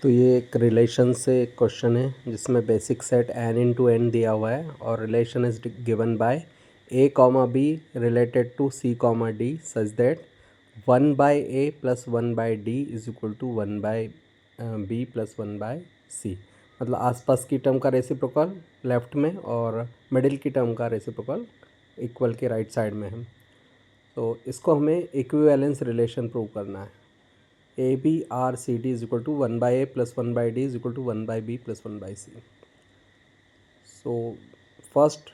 तो ये एक रिलेशन से क्वेश्चन है जिसमें basic set n into N दिया हुआ है और relation is given by a comma B related to c comma D such that 1 by a plus 1 by D is equal to 1 by B plus 1 by C. मतलब आसपास की term का reciprocal left में और मिडिल की term का reciprocal equal के right side में है। तो इसको हमें इक्विवेलेंस रिलेशन प्रूव करना है। A B R C D is equal to 1 by A plus 1 by D is equal to 1 by B plus 1 by C. So first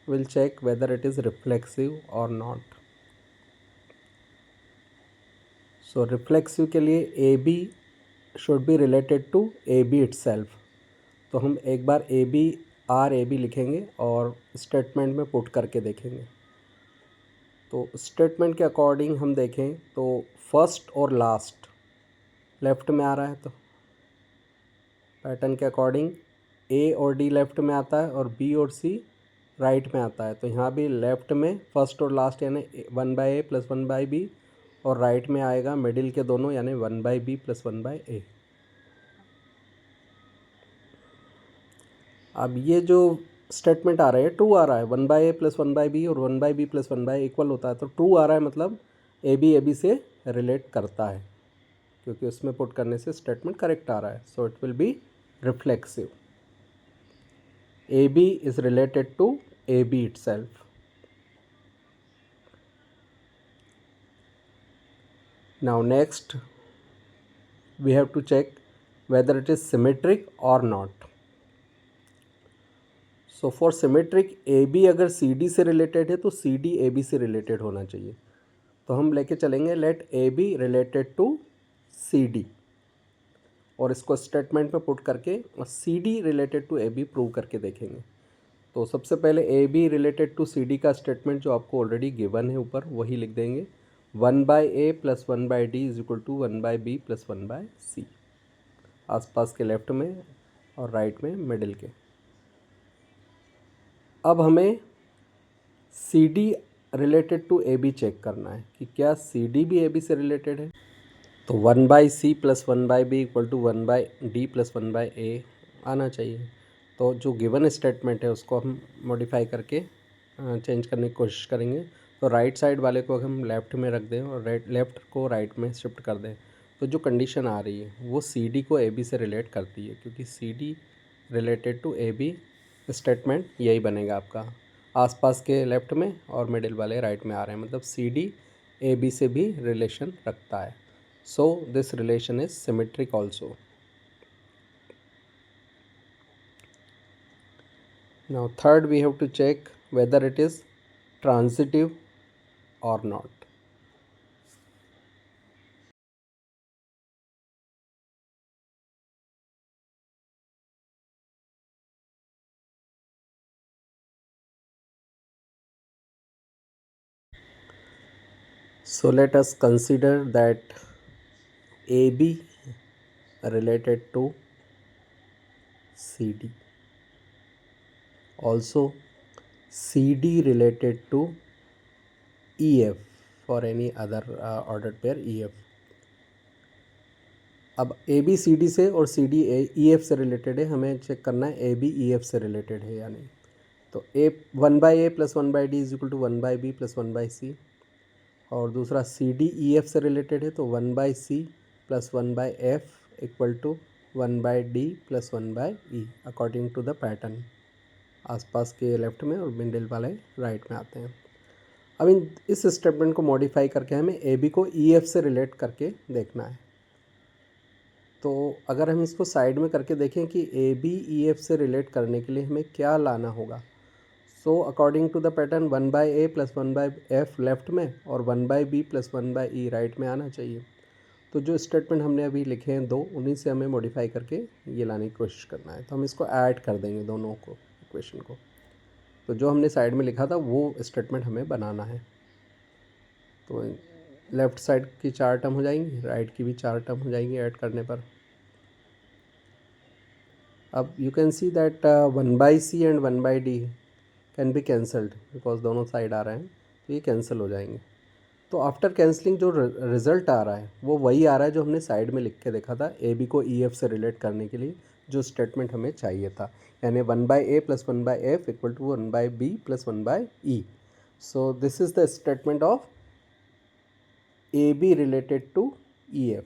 we'll check whether it is reflexive or not. So reflexive के लिए A B should be related to A B itself. तो हम एक बार A B R A B लिखेंगे और statement में put करके देखेंगे। तो स्टेटमेंट के अकॉर्डिंग हम देखें तो फर्स्ट और लास्ट लेफ़्ट में आ रहा है, तो पैटर्न के अकॉर्डिंग ए और डी लेफ़्ट में आता है और बी और सी राइट में आता है। तो यहाँ भी लेफ़्ट में फर्स्ट और लास्ट यानी 1 by A plus 1 by B और राइट में आएगा मिडिल के दोनों यानी 1 by B plus 1 by A. अब ये जो स्टेटमेंट आ रहा है ट्रू आ रहा है, 1 by A plus 1 by B और 1 by B plus 1 by equal होता है, तो ट्रू आ रहा है मतलब ए बी से रिलेट करता है क्योंकि उसमें पुट करने से स्टेटमेंट करेक्ट आ रहा है। So it will be reflexive. A B is related to A B itself. Now next we have to check whether it is symmetric or not. So for symmetric AB अगर CD से related है तो CD AB से related होना चाहिए। तो हम लेके चलेंगे let AB related to CD और इसको स्टेटमेंट में पुट करके और CD related to AB prove करके देखेंगे। तो सबसे पहले AB रिलेटेड टू CD का स्टेटमेंट जो आपको ऑलरेडी गिवन है ऊपर वही लिख देंगे। 1 by A plus 1 by D is equal to 1 by B plus 1 by C, आसपास के लेफ्ट में और राइट में मिडिल के। अब हमें C D related to A B check करना है कि क्या सी डी भी ए बी से रिलेटेड है। तो 1 by C plus 1 by B equal to 1 by D plus 1 by A आना चाहिए। तो जो गिवन स्टेटमेंट है उसको हम मॉडिफाई करके चेंज करने की कोशिश करेंगे। तो राइट साइड वाले को हम लेफ़्ट में रख दें और लेफ़्ट को राइट में शिफ्ट कर दें, तो जो कंडीशन आ रही है वो सी डी को ए बी से रिलेट करती है क्योंकि C D related to A B statement यही बनेगा आपका, आसपास के लेफ़्ट में और मिडिल वाले राइट में आ रहे हैं, मतलब सी डी ए बी से भी रिलेशन रखता है। So this relation is symmetric also. Now third we have to check whether it is transitive or not. So let us consider that AB related to CD, also CD related to EF for any other ordered pair EF. अब ए B C D से और C D E F से related है, हमें check करना है A B E F से related है या नहीं। तो A 1 by A plus 1 by D is equal to 1 by B plus 1 by C, और दूसरा सी डी ई एफ से रिलेटेड है तो 1 by C plus 1 by F equal to 1 by D plus 1 by E according to the pattern, आसपास के left में और middle वाले राइट में आते हैं। अब इस स्टेटमेंट को मॉडिफाई करके हमें ए बी को ई एफ से रिलेट करके देखना है। तो अगर हम इसको साइड में करके देखें कि ए बी ई एफ से रिलेट करने के लिए हमें क्या लाना होगा। So according to the pattern 1 by A plus 1 by F left में और 1 by B plus 1 by E right में आना चाहिए। तो जो स्टेटमेंट हमने अभी लिखे हैं दो, उन्हीं से हमें मॉडिफाई करके ये लाने की कोशिश करना है। तो हम इसको ऐड कर देंगे दोनों को, इक्वेशन को। तो जो हमने साइड में लिखा था वो स्टेटमेंट हमें बनाना है। तो लेफ़्ट साइड की 4 टर्म हो जाएंगी, राइट की भी 4 टर्म हो जाएंगी ऐड करने पर। अब you can see that 1 by C and 1 by D can be cancelled because दोनों साइड आ रहे हैं, तो ये कैंसिल हो जाएंगे। तो आफ्टर कैंसलिंग जो रिज़ल्ट आ रहा है वो वही आ रहा है जो हमने साइड में लिख के देखा था ए बी को ई एफ से रिलेट करने के लिए जो स्टेटमेंट हमें चाहिए था, यानी 1/a + 1/f = 1/b + 1/e. So this is the statement of A B related to E F.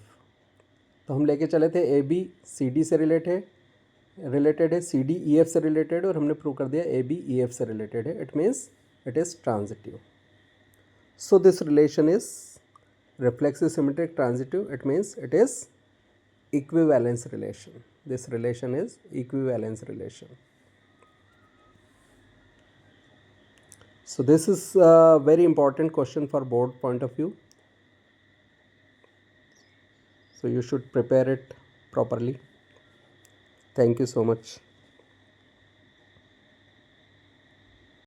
तो हम लेके चले थे ए बी सी डी से रिलेटेड है, सी डी ई एफ से रिलेटेड, और हमने प्रूव कर दिया ए बी ई एफ से रिलेटेड है. It means it is transitive. So this relation is reflexive symmetric transitive. It means it is equivalence relation. This relation is equivalence relation. So this is a very important question for board point of view. So you should prepare it properly. Thank you so much.